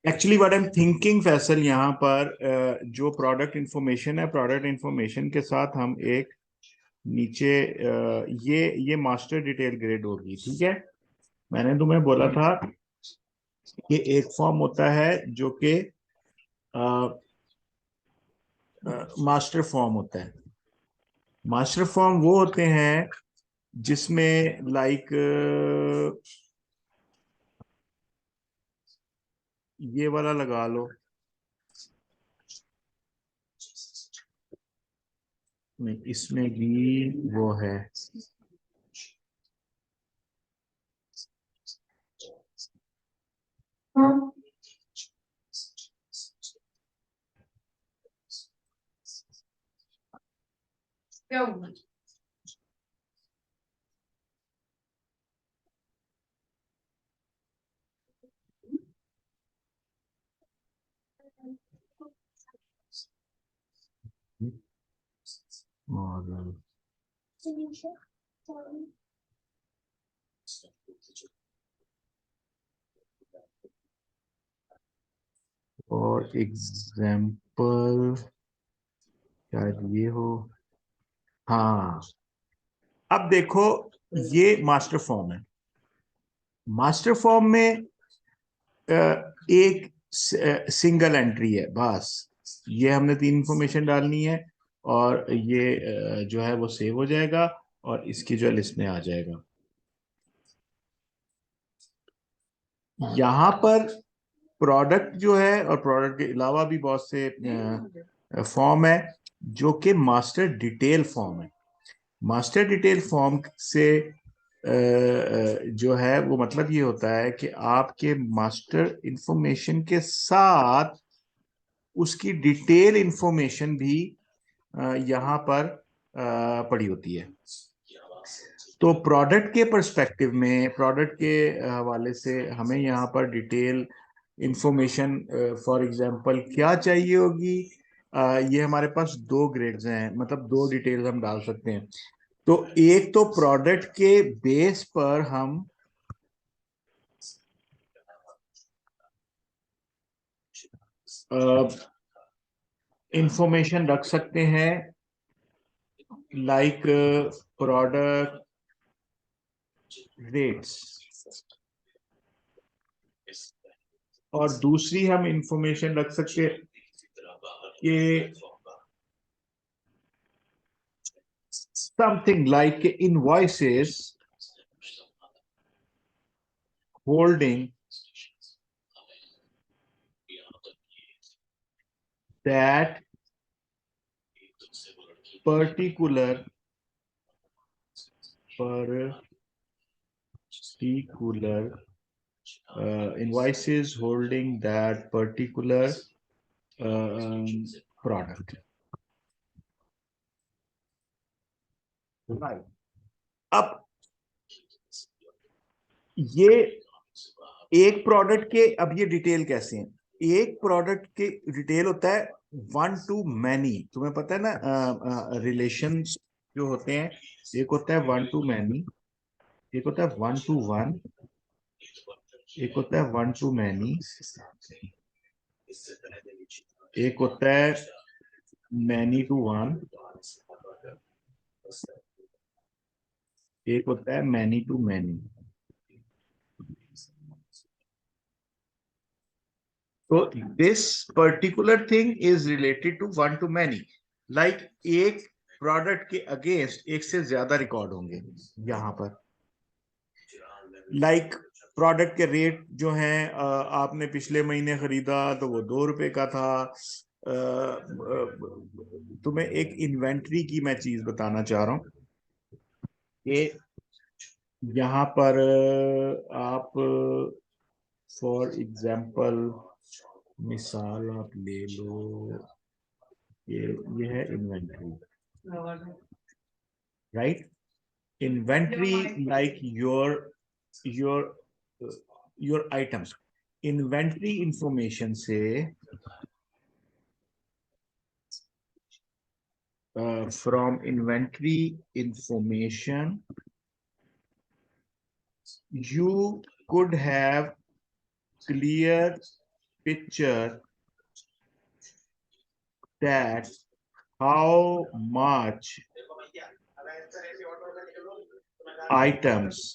Actually what I am thinking Faisal, यहाँ पर जो प्रोडक्ट इंफॉर्मेशन है, प्रोडक्ट इंफॉर्मेशन के साथ हम एक नीचे ये मास्टर डिटेल ग्रेड होगी, ठीक है। मैंने तुम्हें बोला था कि एक फॉर्म होता है जो कि मास्टर फॉर्म होता है। मास्टर फॉर्म वो होते हैं जिसमें लाइक ये वाला लगा लो, नहीं इसमें भी वो है। और एग्जाम्पल शायद ये हो। हाँ, अब देखो, ये मास्टर फॉर्म है। मास्टर फॉर्म में एक सिंगल एंट्री है बस। ये हमने 3 इंफॉर्मेशन डालनी है और ये जो है वो सेव हो जाएगा और इसकी जो लिस्ट में आ जाएगा। यहाँ पर प्रोडक्ट जो है और प्रोडक्ट के अलावा भी बहुत से फॉर्म है जो कि मास्टर डिटेल फॉर्म है। मास्टर डिटेल फॉर्म से जो है वो मतलब ये होता है कि आपके मास्टर इंफॉर्मेशन के साथ उसकी डिटेल इंफॉर्मेशन भी यहाँ पर पड़ी होती है। तो प्रोडक्ट के पर्सपेक्टिव में, प्रोडक्ट के हवाले से हमें यहाँ पर डिटेल इंफॉर्मेशन फॉर एग्जांपल क्या चाहिए होगी। ये हमारे पास 2 ग्रेड्स हैं, मतलब 2 डिटेल्स हम डाल सकते हैं। तो एक तो प्रोडक्ट के बेस पर हम इंफॉर्मेशन रख सकते हैं, लाइक प्रोडक्ट रेट्स, और दूसरी हम इंफॉर्मेशन रख सकते हैं कि something like invoices holding that particular invoices holding that particular product. Right. अब ये एक प्रोडक्ट के, अब ये डिटेल कैसे हैं? एक प्रोडक्ट के डिटेल होता है 1 to many। तुम्हें पता है ना रिलेशंस जो होते हैं, एक होता है 1 to many, एक होता है 1 to 1, एक होता है 1 to many, एक होता है many to 1, एक होता है many to many। तो this particular thing is related to 1 to many। Like एक प्रोडक्ट के अगेंस्ट एक से ज्यादा रिकॉर्ड होंगे यहां पर। लाइक प्रोडक्ट के रेट जो हैं, आपने पिछले महीने खरीदा तो वो 2 रुपए का था। तुम्हें एक इन्वेंट्री की मैं चीज बताना चाह रहा हूँ कि यहाँ पर आप फॉर एग्जाम्पल मिसाल आप ले लो, ये है inventory, right. Inventory like your your items. Inventory information से from inventory information you could have clear picture that how much items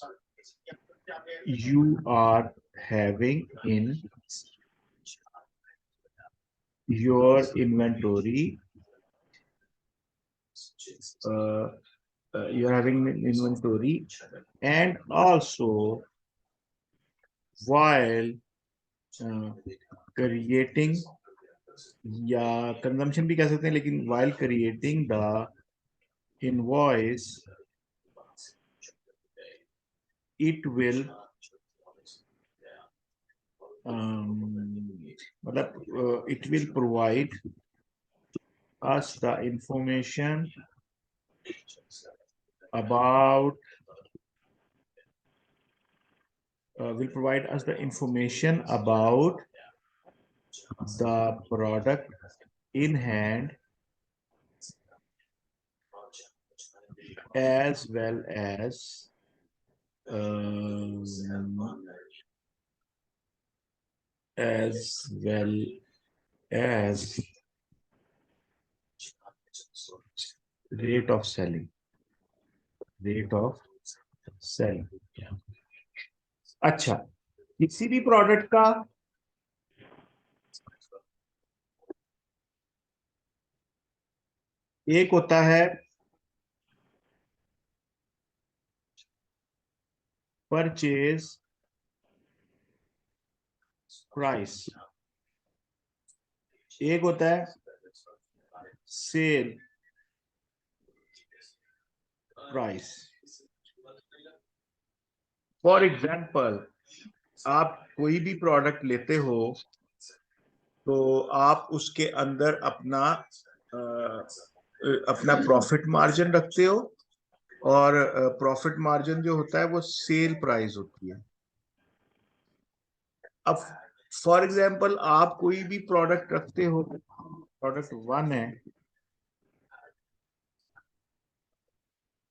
you are having in your inventory. You're having an inventory, and also while creating, या consumption भी कह सकते हैं, लेकिन while creating the invoice, it will मतलब it will provide us the information about will provide us the information about the product in hand, as well as rate of selling. अच्छा, किसी भी प्रोडक्ट का एक होता है परचेज प्राइस, एक होता है सेल प्राइस। फॉर एग्जाम्पल, आप कोई भी प्रोडक्ट लेते हो तो आप उसके अंदर अपना प्रॉफिट मार्जिन रखते हो, और प्रॉफिट मार्जिन जो होता है वो सेल प्राइस होती है। अब फॉर एग्जाम्पल आप कोई भी प्रोडक्ट रखते हो, प्रोडक्ट 1 है,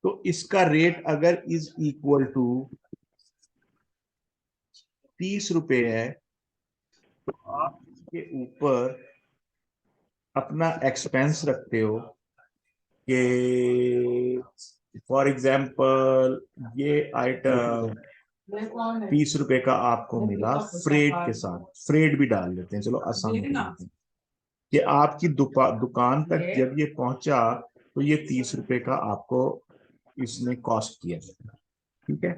तो इसका रेट अगर इज इक्वल टू 30 रुपए है, तो आप इसके ऊपर अपना एक्सपेंस रखते हो कि फॉर एग्जाम्पल ये आइटम 30 रुपए का आपको मिला फ्रेड के साथ, फ्रेड भी डाल देते हैं, चलो आसान कर देते हैं कि आपकी दुकान तक जब ये पहुंचा तो ये 30 रुपए का आपको इसने कॉस्ट किया, ठीक है।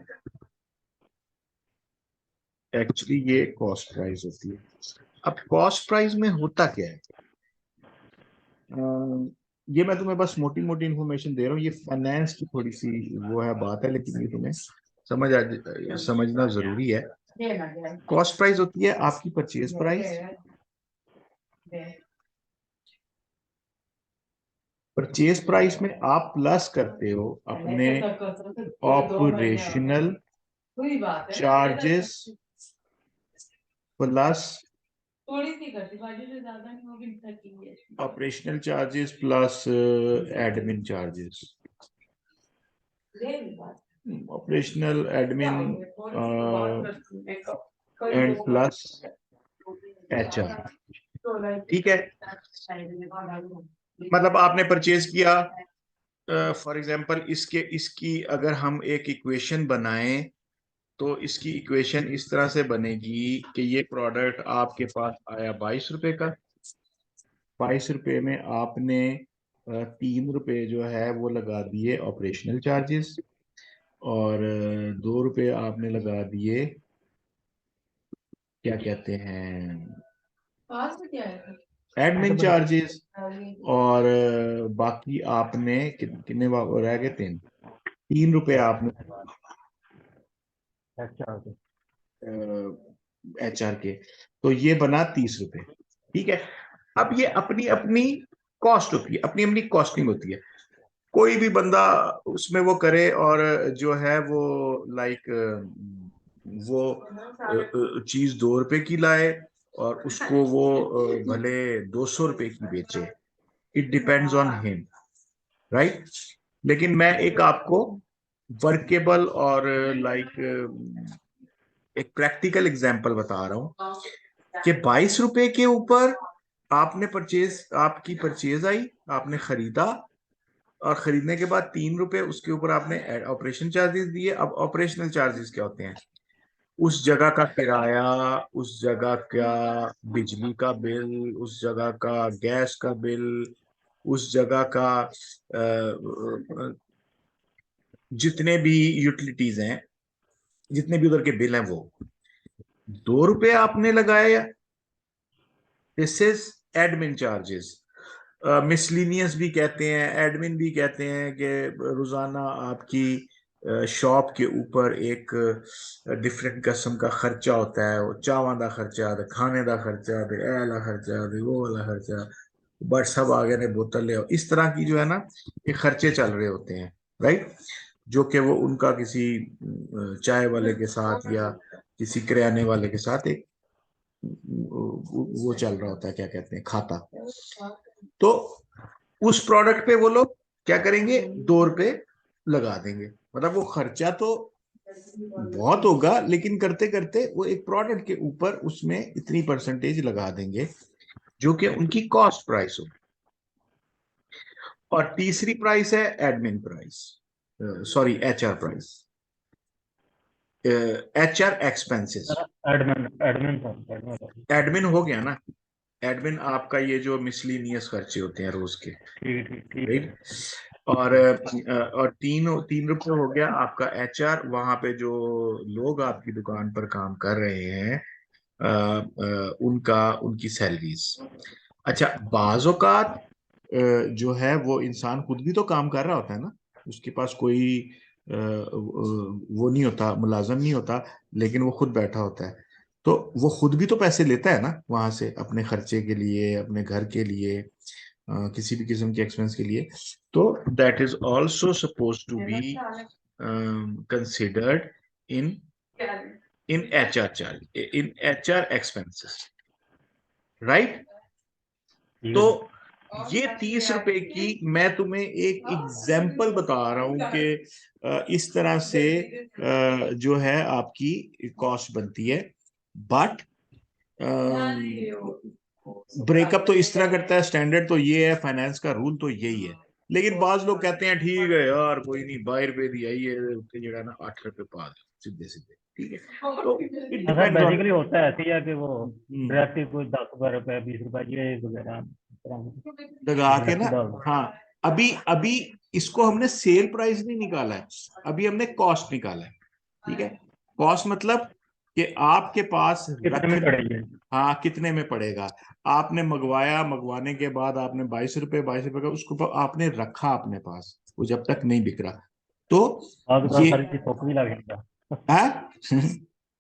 एक्चुअली ये कॉस्ट प्राइस होती है। अब कॉस्ट प्राइस में होता क्या है, ये मैं तुम्हें बस मोटी मोटी इंफॉर्मेशन दे रहा हूँ, ये फाइनेंस की थोड़ी सी वो है बात है, लेकिन ये तुम्हें समझना जरूरी है। कॉस्ट प्राइस होती है आपकी परचेज प्राइस, परचेज प्राइस में आप प्लस करते हो अपने operational charges plus operational charges plus admin charges, operational admin and plus HR, ठीक है। मतलब आपने परचेज किया, फॉर एग्जांपल इसकी अगर हम एक इक्वेशन बनाएं तो इसकी इक्वेशन इस तरह से बनेगी कि ये प्रोडक्ट आपके पास आया 22 रुपए का, 22 रुपए में आपने 3 रुपए जो है वो लगा दिए ऑपरेशनल चार्जेस, और 2 रुपए आपने लगा दिए क्या कहते हैं एडमिन चार्जेस, और बाकी आपने कितने रह गए 3 रुपए आपने HR के, तो ये बना 30 रुपए, ठीक है। अब ये अपनी अपनी कॉस्ट होती है, अपनी अपनी कॉस्टिंग होती है। कोई भी बंदा उसमें वो करे और जो है वो लाइक वो चीज 2 रुपए की लाए और उसको वो भले 200 रुपए की बेचे, it depends on him, right. लेकिन मैं एक आपको वर्केबल और लाइक एक प्रैक्टिकल एग्जांपल बता रहा हूं कि 22 रुपए के ऊपर आपकी परचेज आई, आपने खरीदा, और खरीदने के बाद 3 रुपए उसके ऊपर आपने ऑपरेशन चार्जेस दिए। अब ऑपरेशनल चार्जेस क्या होते हैं? उस जगह का किराया, उस जगह का बिजली का बिल, उस जगह का गैस का बिल, उस जगह का जितने भी यूटिलिटीज हैं, जितने भी उधर के बिल हैं, वो 2 रुपए आपने लगाए। This is admin charges. Miscellaneous भी कहते हैं, एडमिन भी कहते हैं कि रोजाना आपकी शॉप के ऊपर एक डिफरेंट किस्म का खर्चा होता है। वो चावां दा खर्चा, ते खाने का खर्चा, ते ए वाला खर्चा, ते वो वाला खर्चा, बट सब आगे ने बोतल ले आओ। इस तरह की जो है ना, ये खर्चे चल रहे होते हैं, राइट? जो कि वो उनका किसी चाय वाले के साथ या किसी किराने वाले के साथ एक वो चल रहा होता है, क्या कहते हैं, खाता। तो उस प्रोडक्ट पे वो लोग क्या करेंगे? 2 रुपए लगा देंगे। मतलब वो खर्चा तो बहुत होगा, लेकिन करते करते वो एक प्रोडक्ट के ऊपर उसमें इतनी परसेंटेज लगा देंगे, जो कि उनकी कॉस्ट प्राइस हो। और तीसरी प्राइस है admin price, sorry HR price, HR expenses. Admin admin admin हो गया ना, एडमिन आपका ये जो मिसलिनियस खर्चे होते हैं रोज के, ठीक ठीक ठीक है। राइट? और तीन तीन रुपए हो गया आपका एचआर, वहां पे जो लोग आपकी दुकान पर काम कर रहे हैं, उनका उनकी सैलरीज। अच्छा, बाज़ औक़ात जो है वो इंसान खुद भी तो काम कर रहा होता है ना, उसके पास कोई वो नहीं होता, मुलाजम नहीं होता, लेकिन वो खुद बैठा होता है। तो वो खुद भी तो पैसे लेता है ना वहां से, अपने खर्चे के लिए, अपने घर के लिए, किसी भी किस्म के एक्सपेंस के लिए। तो that is also suppose to be considered in in HR charge, in HR expenses, right? ठीक तो है। ये 30 रुपए की मैं तुम्हें एक एग्जाम्पल बता रहा हूं कि इस तरह से जो है आपकी कॉस्ट बनती है। बट ब्रेकअप तो इस तरह करता है, स्टैंडर्ड तो ये है, फाइनेंस का रूल तो यही है। लेकिन बाज लोग कहते हैं ठीक है यार, कोई नहीं, 22 रुपए दी आई है, उत्ते जगह ना 8 रुपए पा दे सीधे सीधे, ठीक है? तो इट हाँ सर, डिपेंड्स ऑन बेसिकली होता है ऐसे ही है कि वो डायरेक्ट ही कोई 10 रुपए 20 रुपए ये वगैरह लगा के डायरेक्ट ना। ही डाल दो। हाँ, अभी अभी इसको हमने सेल प्राइस नहीं निकाला है, अभी हमने कॉस्ट निकाला है, ठीक है? कॉस्ट मतलब कि आपके पास कितने रख, में पड़ेगी? हाँ, कितने में पड़ेगा। आपने मंगवाया, मंगवाने के बाद आपने 22 रुपए का उसको आपने रखा अपने पास, वो जब तक नहीं बिक रहा। तो बाद बार ये सारी चीज थोक भी लग जाता है।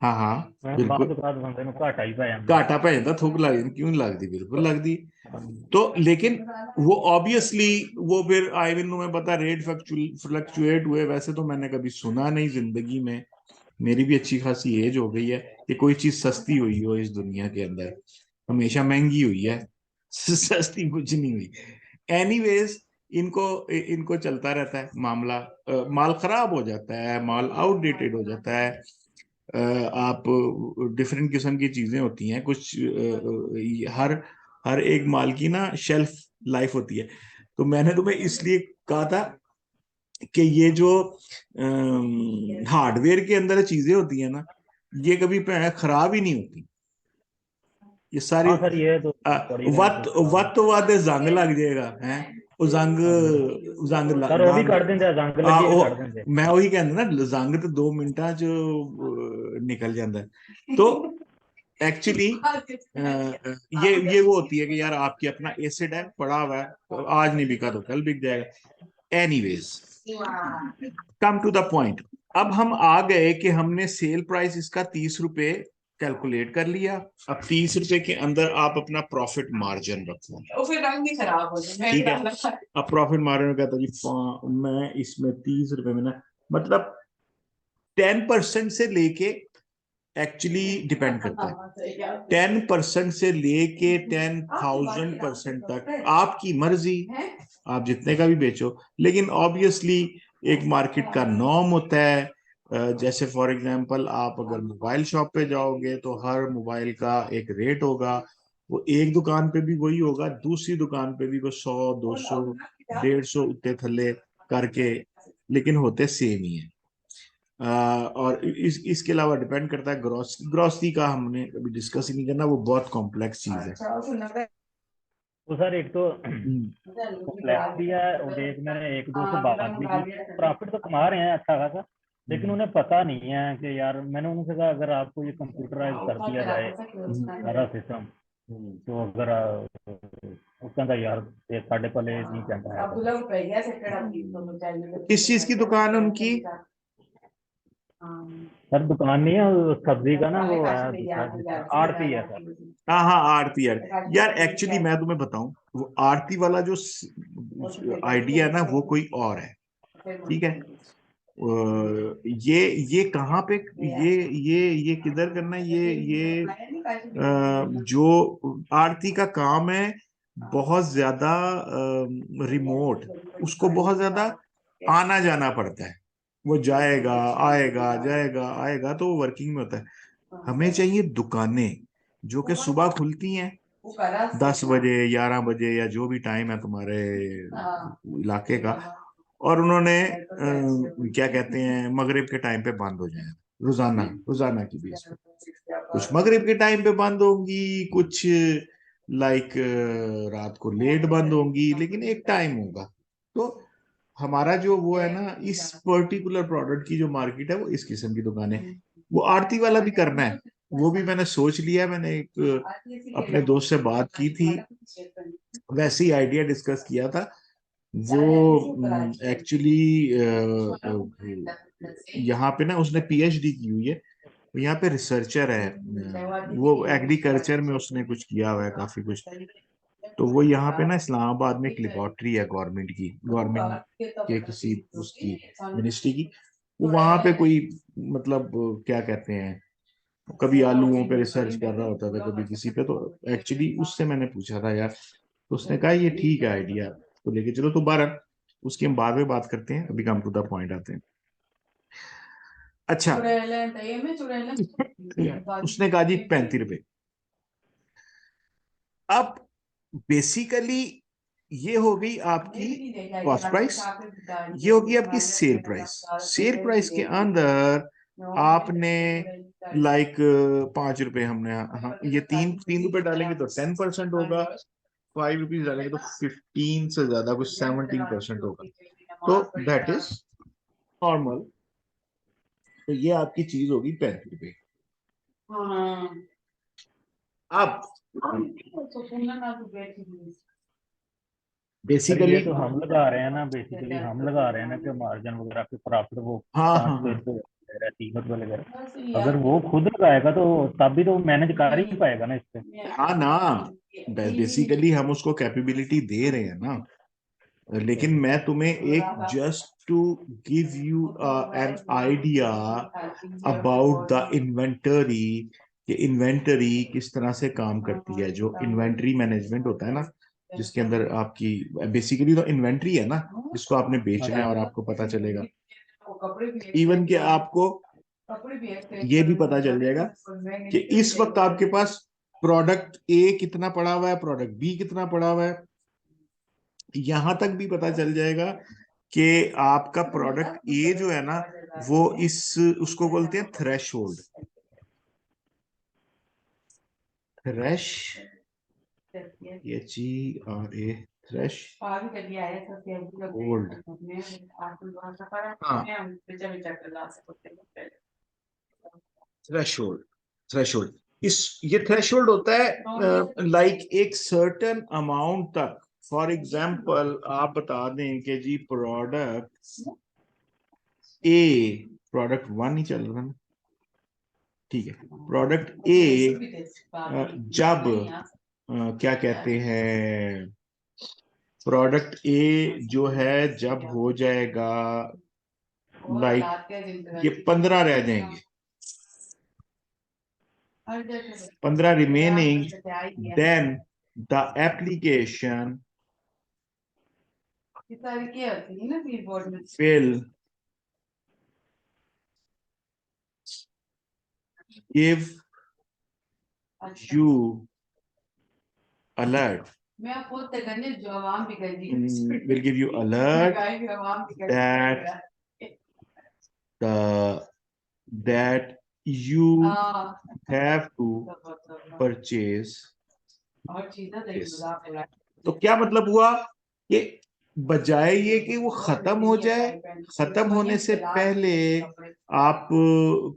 हाँ हाँ, है। बाद बिल्कुल बार बंदे को घाटा ही पै ਜਾਂਦਾ। घाटा पै जाता, थूक लग जाती, क्यों नहीं लगती, बिल्कुल लगती। हाँ। तो लेकिन वो ऑब्वियसली वो फिर आई मीन तुम्हें पता, रेट फ्लक्चुएट हुए। वैसे तो मैंने कभी सुना नहीं जिंदगी में, मेरी भी अच्छी खासी एज हो गई है, कि कोई चीज सस्ती हुई हो इस दुनिया के अंदर। हमेशा महंगी हुई है, सस्ती कुछ नहीं हुई। एनीवेज, इनको इनको चलता रहता है मामला। माल खराब हो जाता है, माल आउटडेटेड हो जाता है। आप डिफरेंट किस्म की चीजें होती हैं कुछ, हर हर एक माल की ना शेल्फ लाइफ होती है। तो मैंने तुम्हें इसलिए कहा था कि ये जो हार्डवेयर के अंदर चीजें होती है ना, ये कभी खराब ही नहीं होती, ये सारी। हाँ सर, ये तो अ, बड़ी मैंने वत सोचा है। वत वाद जंग लग जाएगा है, वो जंग हाँ जी। जंग सर वो भी जंग ਕੱਢ ਦਿੰਦੇ ਆ, ਜੰਗ ਆ ਲੱਗੀ ਵੀ ਕੱਢ ਉਹ ਦਿੰਦੇ। ਮੈਂ ਉਹੀ ਕਹਿੰਦਾ ना, जंग तो 2 मिनटां च निकल जाता है। तो एक्चुअली ये वो होती है कि यार आपकी अपना एसिड है, पड़ा हुआ है, तो आज नहीं बिका तो कल बिक जाएगा। Anyways, come to the point. अब हम आ गए कि हमने सेल प्राइस इसका 30 रुपए कैलकुलेट कर लिया। अब 30 रुपए के अंदर आप अपना प्रॉफिट मार्जिन रखो, ठीक है? अब प्रॉफिट मार्जिन कहता जी, मैं इसमें 30 रुपए में ना, मतलब 10% से लेके, एक्चुअली डिपेंड करता है, 10% से लेके 10,000% तक आपकी मर्जी, आप जितने का भी बेचो। लेकिन ऑब्वियसली एक मार्केट का नॉर्म होता है, जैसे फॉर एग्जांपल आप अगर मोबाइल शॉप पे जाओगे तो हर मोबाइल का एक रेट होगा, वो एक दुकान पे भी वही होगा, दूसरी दुकान पे भी वो 100 200 150 उत्ते थल्ले करके, लेकिन होते सेम ही है। और इसके अलावा डिपेंड करता है ग्रोसरी, ग्रोसरी का हमने कभी डिस्कस ही नहीं करना, वो बहुत कॉम्प्लेक्स चीज है। तो सर एक तो हम्म, कॉम्प्लेक्स भी है, और एक मैंने एक दो से बात भी की, प्रॉफिट तो कमा रहे हैं अच्छा खासा, लेकिन हम्म, उन्हें पता नहीं है कि यार, मैंने उनसे कहा अगर आपको ये कंप्यूटराइज कर दिया जाए सारा सिस्टम, हम्म। तो अगर वो कहता यार ये साढ़े पहले नहीं कहता है तो। किस चीज की दुकान है उनकी? सर दुकान नहीं है, वो सब्जी का ना, वो है दूसरा सिस्टम, आड़ती है सर। हाँ हाँ, आरती यार। यार एक्चुअली मैं तुम्हें बताऊं, वो आरती वाला जो आइडिया है ना, वो कोई और है। ठीक है। ये कहाँ पे, ये किधर करना है, ये जो आरती का काम है, बहुत ज्यादा रिमोट, उसको बहुत ज्यादा आना जाना पड़ता है। वो जाएगा आएगा, जाएगा आएगा, तो वो वर्किंग में होता है। हमें चाहिए दुकानें जो कि सुबह खुलती हैं 10 बजे 11 बजे, या जो भी टाइम है तुम्हारे इलाके का, और उन्होंने क्या कहते हैं, मगरिब के टाइम पे बंद हो जाए, रोजाना रोजाना की बेस पे। कुछ मगरिब के टाइम पे बंद होंगी, कुछ लाइक रात को लेट बंद होंगी, लेकिन एक टाइम होगा। तो हमारा जो वो है ना, इस पर्टिकुलर प्रोडक्ट की जो मार्केट है, वो इस किस्म की दुकानें, वो आरती वाला भी करना है। वो भी मैंने सोच लिया, मैंने एक अपने दोस्त से बात की थी, वैसे ही आइडिया डिस्कस किया था। वो एक्चुअली यहाँ पे ना उसने पीएचडी की हुई है, वो यहाँ पे रिसर्चर है। वो एग्रीकल्चर में उसने कुछ किया हुआ है, काफी कुछ। तो वो यहाँ पे ना इस्लामाबाद में एक लेबोरेटरी है गवर्नमेंट की, गवर्नमेंट के किसी उसकी मिनिस्ट्री की। वो वहां पे कोई, मतलब क्या कहते हैं, कभी आलूओं पे रिसर्च कर रहा होता था, कभी किसी पे। तो एक्चुअली उससे मैंने पूछा था यार, तो उसने कहा ये ठीक है आइडिया, तो लेके चलो। तो बारह उसकी हम बाद में बात करते हैं, अभी कम टू द पॉइंट आते हैं। अच्छा, उसने कहा जी 35 रुपए। अब बेसिकली ये हो गई आपकी कॉस्ट प्राइस, ये होगी आपकी सेल प्राइस। सेल प्राइस के अंदर आपने लाइक 5 रुपए हमने, हाँ, ये 3 3 रुपए डालेंगे तो 10% होगा, 5 रुपीज डालेंगे तो 15 से ज्यादा कुछ 17% होगा। तो दैट इज नॉर्मल। तो ये आपकी चीज होगी 35 रुपए। अब सर ये बेसिकली, तो हम लगा रहे हैं ना, बेसिकली हम लगा रहे हैं ना कि मार्जिन वगैरह के प्रॉफिट वो हाँ हाँ 5 रुपए हाँ, तो ले रहा है, 3 रुपए ले रहा है। अगर वो खुद लगाएगा तो तब भी तो मैनेज कर ही पाएगा ना इससे। हाँ ना, बेसिकली हम उसको कैपेबिलिटी दे रहे हैं ना। लेकिन मैं तुम्हें एक just to give you an idea about the inventory, कि इन्वेंटरी किस तरह से काम करती है। जो इन्वेंटरी मैनेजमेंट होता है ना, जिसके अंदर आपकी बेसिकली तो इन्वेंटरी है ना, जिसको आपने हाँ बेचना है, सर। और आपको पता चलेगा इवन कि आपको ये भी पता चल जाएगा कि इस वक्त आपके पास प्रोडक्ट ए कितना पड़ा हुआ है, प्रोडक्ट बी कितना पड़ा हुआ है। यहां तक भी पता चल जाएगा कि आपका प्रोडक्ट ए जो है ना, वो इस उसको बोलते हैं threshold. Thresh, HERA, threshold. हाँ, थ्रेश होल्ड, थ्रेश होल्ड, इस ये थ्रेश होल्ड होता है लाइक एक सर्टेन अमाउंट तक। फॉर एग्जाम्पल आप बता दें कि जी प्रोडक्ट ए, प्रोडक्ट 1 ही चल रहा है ना, ठीक है, प्रोडक्ट ए जब क्या कहते हैं, प्रोडक्ट ए जो है जब हो जाएगा लाइक ये 15 रह जाएंगे, 15 remaining, then the application will give you alert, will give you alert that you have to purchase this. तो क्या मतलब हुआ कि बजाय ये कि वो खत्म हो जाए, खत्म होने से पहले आप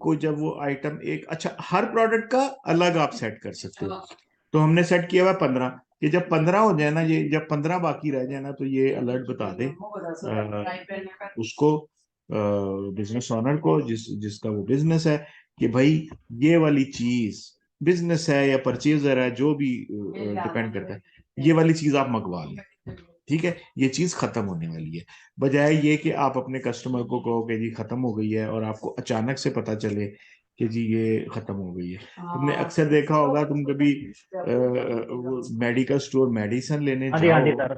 को जब वो आइटम एक, अच्छा हर प्रोडक्ट का अलग आप सेट कर सकते हो। तो हमने सेट किया हुआ 15 कि जब 15 हो जाए ना, ये जब 15 बाकी रह जाए ना, तो ये अलर्ट बता दे उसको, बिजनेस ओनर को, जिसका वो बिजनेस है, कि भाई ये वाली चीज, बिजनेस है या परचेजर है, जो भी डिपेंड करता है, ये वाली चीज आप मंगवा लें, ठीक है, ये चीज खत्म होने वाली है। बजाय ये कि आप अपने कस्टमर को कहो कि जी खत्म हो गई है, और आपको अचानक से पता चले कि जी ये खत्म हो गई है। तुमने अक्सर देखा होगा, तुम कभी मेडिकल स्टोर मेडिसिन लेने हाँ जी, हाँ जी जाओ, सर,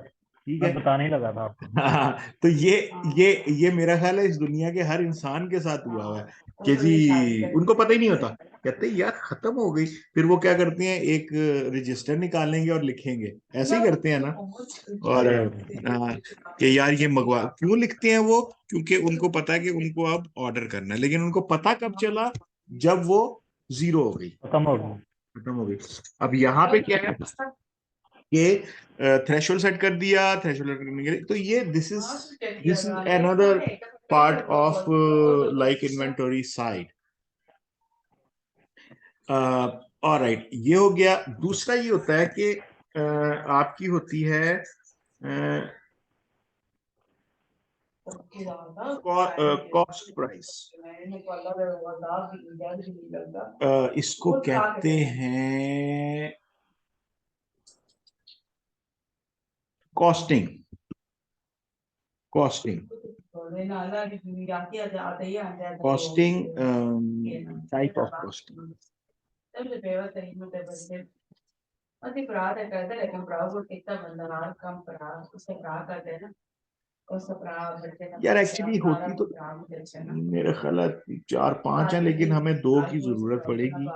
ठीक मैं है। बताने ही लगा था आपको। हाँ, तो ये मेरा ख्याल है इस दुनिया के हर इंसान के साथ हुआ हुआ है कि जी उनको पता ही नहीं होता, कहते हैं यार खत्म हो गई, फिर वो क्या करते हैं, एक रजिस्टर निकालेंगे और लिखेंगे, ऐसे ही करते हैं ना। और कि यार ये मंगवा, क्यों लिखते हैं वो, क्योंकि उनको पता है कि उनको अब ऑर्डर करना है, लेकिन उनको पता कब चला, जब वो जीरो हो गई, खत्म हो गई। खत्म हो गई। अब यहाँ पे क्या है कि थ्रेशोल्ड सेट कर दिया, थ्रेशोल्ड करने के लिए, तो ये this is another part of like inventory side. Alright, ये हो गया। दूसरा ये होता है कि आपकी होती है कॉस्ट प्राइस, इसको कहते हैं costing, costing, costing, type of costing. यार एक्चुअली होती तो मेरे ख्याल है 4-5 है, लेकिन हमें 2 की जरूरत पड़ेगी।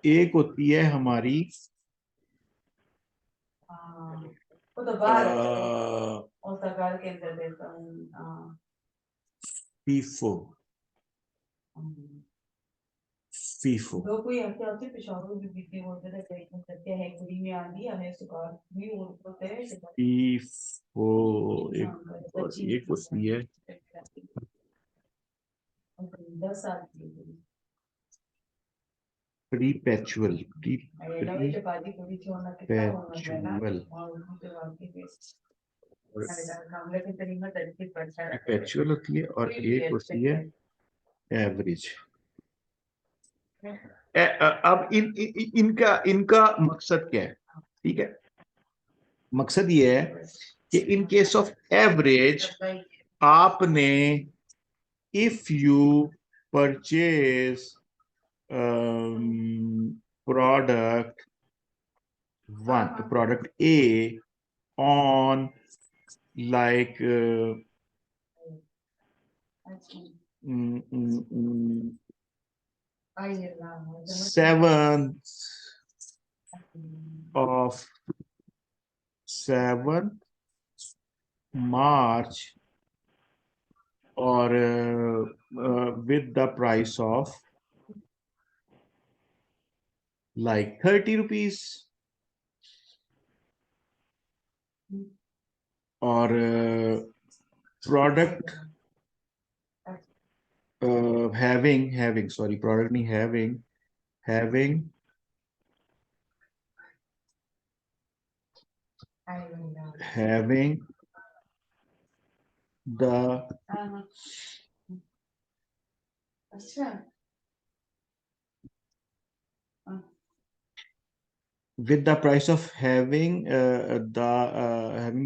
एक होती है हमारी फीफो, फीफो, फीफो एक, और एक होती है प्रीपेचुअल, प्रीपेचुअल होती है, और एक होती है एवरेज। अब इनका इनका मकसद क्या है, ठीक है। मकसद ये है कि इन केस ऑफ एवरेज आपने, if you purchase product one, product A on like 7th March, or with the price of like 30 rupees, or product having sorry, product नहीं having the with the price of having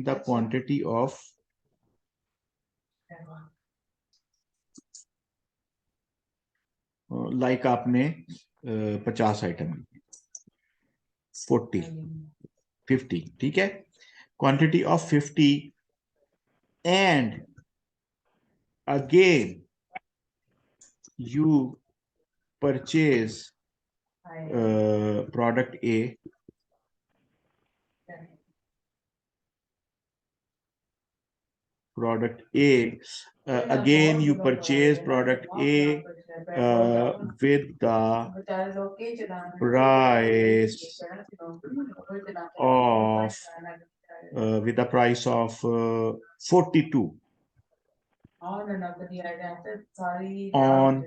the quantity of like आपने 50 item, 50, ठीक है, quantity of 50, and again you purchase product A, product A, again you purchase product A with the price of 42 on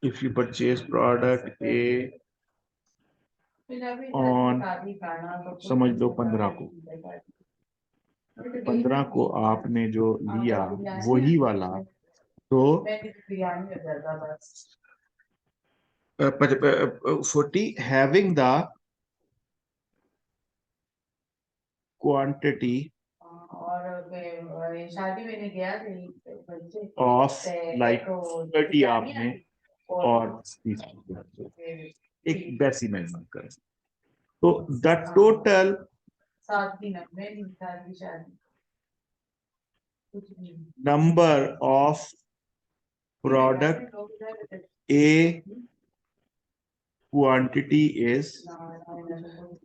if you purchase product A on समझ लो 15 को, 15 को आपने जो लिया वही वाला, तो 40 having the quantity of like 30 आपने और 30 एक वैसी मेजरमेंट करें, तो the total number of product A quantity is,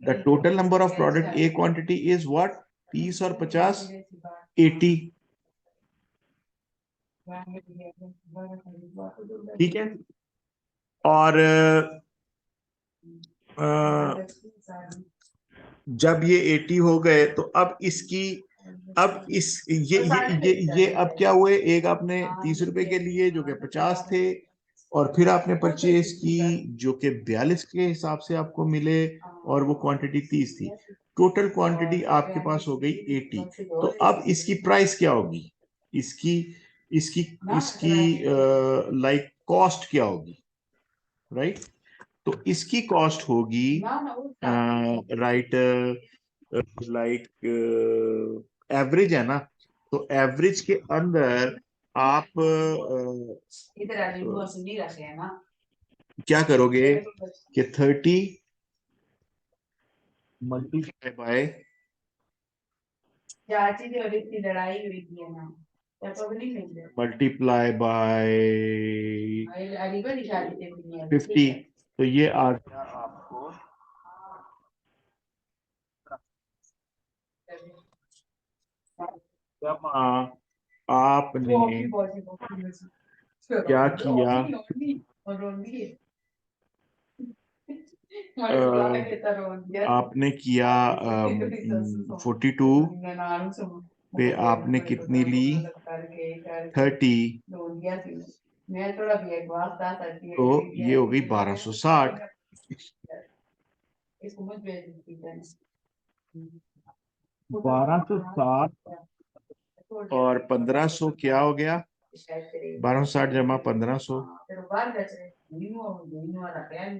the total number of product A quantity is what? 30 और 50 80, ठीक है। और जब ये 80 हो गए तो अब इसकी, अब इस ये अब क्या हुए, एक आपने 30 रुपए के लिए जो कि 50 थे, और फिर आपने परचेज की जो कि 42 के हिसाब से आपको मिले, और वो क्वांटिटी 30 थी, टोटल क्वांटिटी आपके पास हो गई 80। तो अब इसकी प्राइस क्या होगी, इसकी इसकी इसकी लाइक कॉस्ट क्या होगी, राइट? तो इसकी कॉस्ट होगी राइट लाइक एवरेज है ना, तो एवरेज के अंदर आप क्या करोगे कि 30 मल्टीप्लाई बाय मल्टीप्लाई बाय 50, तो ये आ गया आपको जब आपने क्या किया, आपने किया 42 पे आपने कितनी ली 30, तो ये हो गई 1260, 1260 और 1500 क्या हो गया, 1260 जमा 1500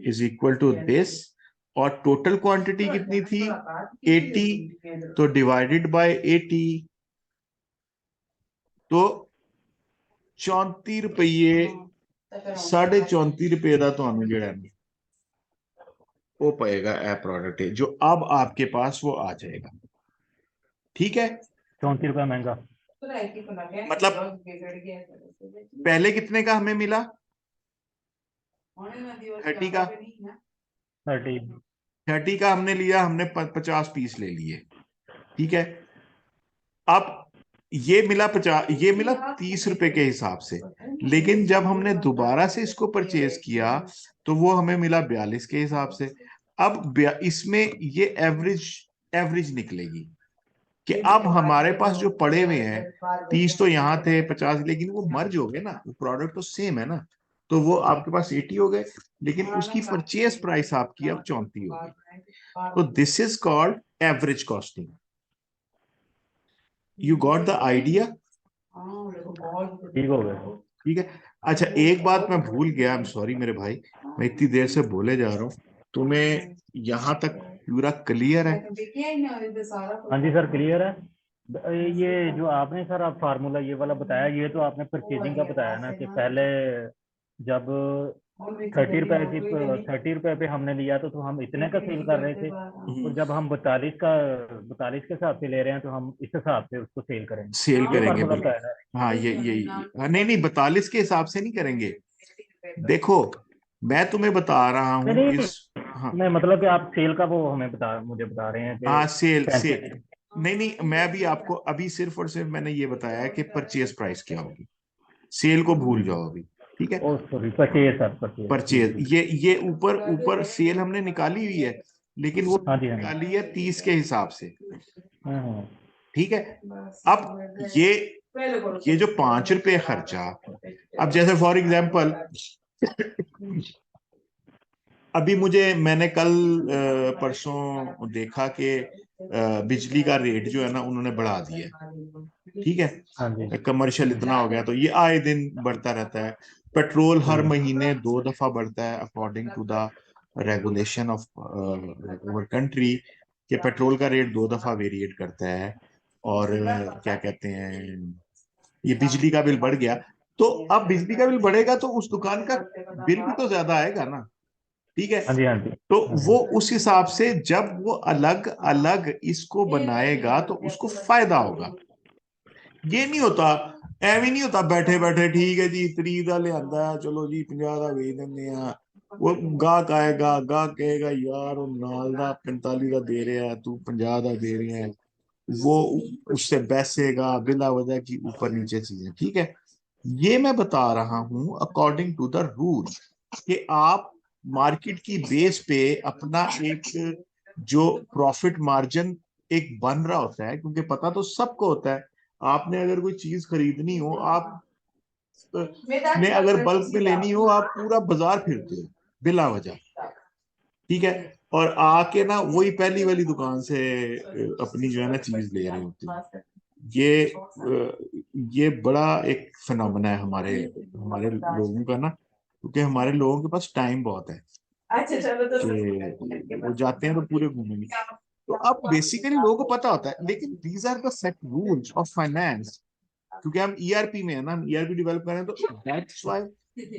इज इक्वल टू दिस, और टोटल क्वांटिटी कितनी थी 80, तो डिवाइडेड बाय 80, तो 34 रुपये, 34.5 रुपये का तो जड़ा वो पाएगा ए प्रोडक्ट है, जो अब आपके पास वो आ जाएगा, ठीक है। 34 रुपया महंगा, मतलब पहले कितने का हमें मिला 30 का, 30 का हमने लिया, हमने 50 पीस ले लिए, ठीक है। अब ये मिला 50, ये मिला 30 रुपए के हिसाब से, लेकिन जब हमने दोबारा से इसको परचेज किया तो वो हमें मिला 42 के हिसाब से। अब इसमें ये एवरेज निकलेगी कि अब हमारे पास जो पड़े हुए हैं 30 तो यहाँ थे 50, लेकिन वो मर्ज हो गए ना, वो प्रोडक्ट तो सेम है ना, तो वो आपके पास 80 हो गए, लेकिन उसकी परचेज प्राइस आपकी अब 34 हो गई। तो this is called average costing. You got the idea? ठीक हो गया। ठीक है। अच्छा, एक बात मैं भूल गया, आई एम सॉरी मेरे भाई, मैं इतनी देर से बोले जा रहा हूँ, तुम्हें यहाँ तक पूरा क्लियर है? हाँ जी सर, क्लियर है। ये जो आपने सर आप फार्मूला ये वाला बताया, ये तो आपने परचेजिंग का बताया ना, कि पहले जब ₹30 पे हमने लिया तो हम इतने का सेल कर रहे थे, और जब हम 42 के हिसाब से ले रहे हैं तो हम इस हिसाब से उसको सेल सेल करेंगे। ये करेंगे फॉर्मूला क्या है बिल्कुल। ना? हाँ ये हाँ, नहीं नहीं 42 के हिसाब से नहीं करेंगे। देखो मैं तुम्हें बता रहा नहीं हूं नहीं इस। हाँ नहीं, मतलब कि आप सेल का वो हमें मुझे बता रहे हैं कि हाँ सेल सेल। 35। नहीं नहीं मैं अभी आपको अभी सिर्फ और सिर्फ मैंने ये बताया है कि परचेज प्राइस क्या होगी। सेल को भूल जाओ अभी। ठीक है। ओ सॉरी, 25 सर, 25, ठीक परचेज ठीक। ये ऊपर ऊपर सेल हमने निकाली हुई है, लेकिन वो हाँ जी, हाँ जी। निकाली है 30 के हिसाब से। हम्म। ठीक है। अब ये जो ₹5 खर्चा, अब जैसे फॉर एग्जाम्पल अभी मैंने कल परसों देखा कि बिजली का रेट जो है ना उन्होंने बढ़ा दिया है। ठीक हाँ जी। है। कमर्शियल इतना हो गया, तो ये आए दिन बढ़ता रहता है। पेट्रोल हर जी। महीने 2 दफा बढ़ता है according to the regulation of our country, कि पेट्रोल का रेट 2 दफा वेरिएट करता है। और क्या कहते हैं, ये बिजली का बिल बढ़ गया। तो अब बिजली का बिल बढ़ेगा तो उस दुकान का बिल भी तो ज्यादा आएगा ना। ठीक है। हाँ जी, हाँ जी। तो हाँ वो जी। उस हिसाब से जब वो अलग अलग इसको बनाएगा तो उसको फायदा होगा। ये नहीं होता, ਐਵੇਂ नहीं होता बैठे बैठे ठीक है जी 30 ਦਾ ਲਿਆਂਦਾ चलो जी 50 ਦਾ ਵੇਚ ਦਿੰਦੇ ਆ। वो गाहक आएगा, गाहक कहेगा यार वो नाल ਦਾ 45 ਦਾ दे रहा है, तू 50 ਦਾ दे रहा है। वो उससे बैसेगा बिला वजह की ऊपर नीचे चीजें। ठीक है। ये मैं बता रहा हूं अकॉर्डिंग टू द रूल, कि आप मार्केट की बेस पे अपना एक जो प्रॉफिट मार्जिन एक बन रहा होता है, क्योंकि पता तो सबको होता है। आपने अगर कोई चीज खरीदनी हो, आप ने अगर बल्क में लेनी हो, आप पूरा बाजार फिरते हो बिला वजह। ठीक है। और आके ना वही पहली वाली दुकान से अपनी जो है ना चीज ले रहे होते हैं। ये बड़ा एक फिनोमेना है हमारे हमारे लोगों का ना, क्योंकि हमारे लोगों के पास टाइम बहुत है कि वो जाते हैं तो पूरे घूमेंगे। तो अब बेसिकली लोगों को पता होता है, लेकिन these are the set rules of finance. क्योंकि हम ईआरपी में है ना, हम ईआरपी डेवलप कर रहे हैं, तो दैट्स व्हाई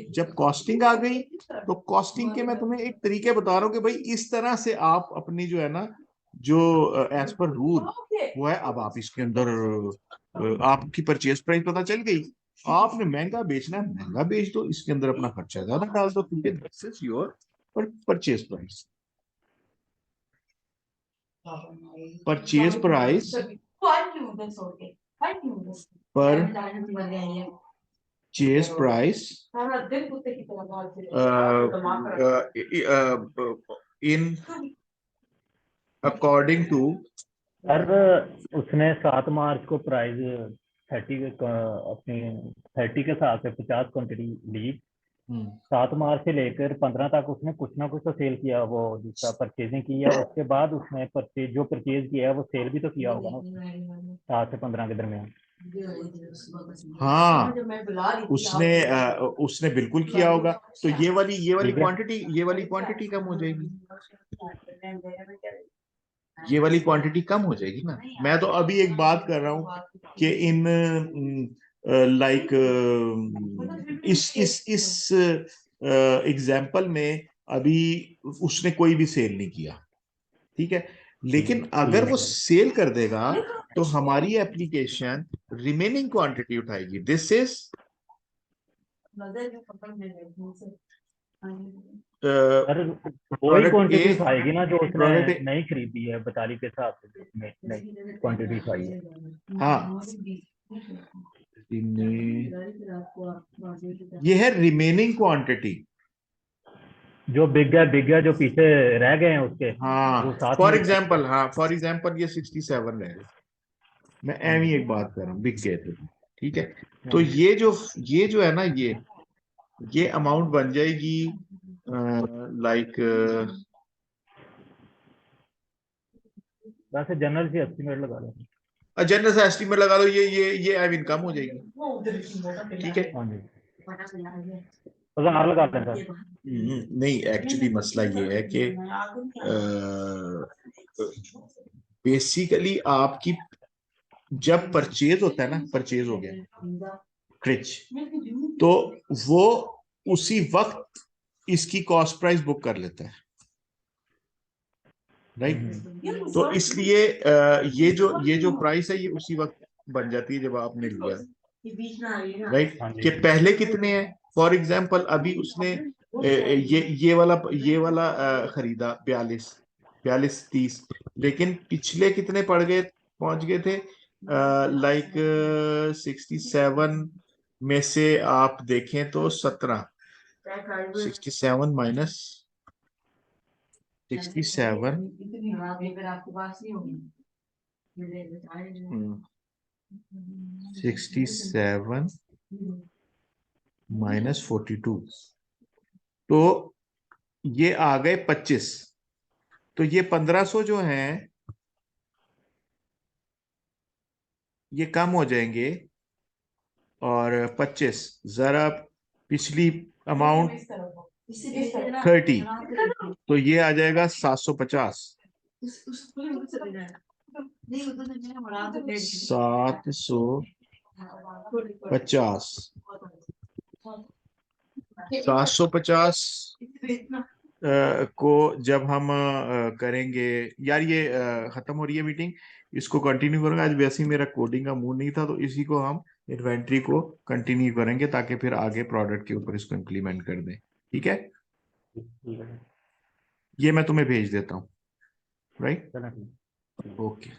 जब कॉस्टिंग आ गई, तो कॉस्टिंग के मैं तुम्हें एक तरीके बता रहा हूँ कि भाई इस तरह से आप अपनी जो है ना, जो एज पर रूल वो है। अब आप इसके अंदर आपकी परचेज प्राइस पता चल गई। आपने महंगा बेचना है महंगा बेच दो, इसके अंदर अपना खर्चा ज्यादा डाल दो, क्योंकि this is your purchase price. Purchase price purchase price in according to. Sir, उसने 7 मार्च को प्राइस 30 अपनी 30 के हिसाब से 50 क्वांटिटी ली। 7 मार्च से लेकर 15 तक उसने कुछ ना कुछ तो सेल किया, वो जिसका परचेजिंग की है। उसके बाद उसने जो परचेज किया है वो सेल भी तो किया होगा ना उसने, 7 से 15 के दरमियान। हाँ उसने उसने बिल्कुल किया होगा। तो ठीक है। ये वाली क्वांटिटी कम हो जाएगी, ये वाली क्वांटिटी कम हो जाएगी ना। मैं तो अभी एक बात कर रहा हूँ कि इन लाइक इस एग्जाम्पल में अभी उसने कोई भी सेल नहीं किया। ठीक है। लेकिन अगर ठीक वो है। सेल कर देगा तो हमारी एप्लीकेशन रिमेनिंग क्वांटिटी उठाएगी। दिस इज सर, वही प्रोडक्ट ए, क्वांटिटी उठाएगी ना जो उसने प्रोडक्ट ए। नहीं खरीदी है, 42 के हिसाब से जो उसने नई क्वांटिटी उठाई है। हाँ ये है रिमेनिंग क्वांटिटी। जो बिग है, जो पीछे रह गए हैं उसके, वो हाँ साथ में फॉर उठाएगी। एग्जाम्पल, हाँ फॉर एग्जाम्पल ये 67 है। मैं हाँ एम जी। ही एक बात कर रहा हूँ, बिक गए थे। ठीक है। तो हाँ जी। ये जो है ना, ये अमाउंट बन जाएगी लाइक वैसे जनरल से एस्टिमेट लगा लो। जनरल सा एस्टीमेट लगा लो, ये आई मीन कम हो जाएगी। ठीक है। हाँ जी। 1000 लगा लें सर। नहीं एक्चुअली मसला ये है कि बेसिकली आपकी जब परचेज होता है ना, परचेज हो गया फ्रिज, तो वो उसी वक्त इसकी कॉस्ट प्राइस बुक कर लेता है, राइट। तो इसलिए ये जो प्राइस है ये उसी वक्त बन जाती है जब आपने लिया, राइट। हाँ कि जी। पहले कितने हैं, फॉर एग्जाम्पल अभी उसने ये वाला खरीदा 42 30, लेकिन पिछले कितने पड़ गए, पहुंच गए थे लाइक 67 में से आप देखें तो 17, 67 माइनस 67, 67 माइनस 42, तो ये आ गए 25। तो ये 1500 जो हैं ये कम हो जाएंगे, और 25 जरा पिछली अमाउंट 30, तो ये आ जाएगा 750, 750, 750 को जब हम करेंगे, यार ये खत्म हो रही है मीटिंग, इसको कंटिन्यू करूंगा। आज वैसे ही मेरा कोडिंग का मूड नहीं था, तो इसी को हम इन्वेंट्री को कंटिन्यू करेंगे ताकि फिर आगे प्रोडक्ट के ऊपर इसको इम्प्लीमेंट कर दें, ठीक है। ठीक है। ये मैं तुम्हें भेज देता हूँ, राइट, चलो ठीक। ओके।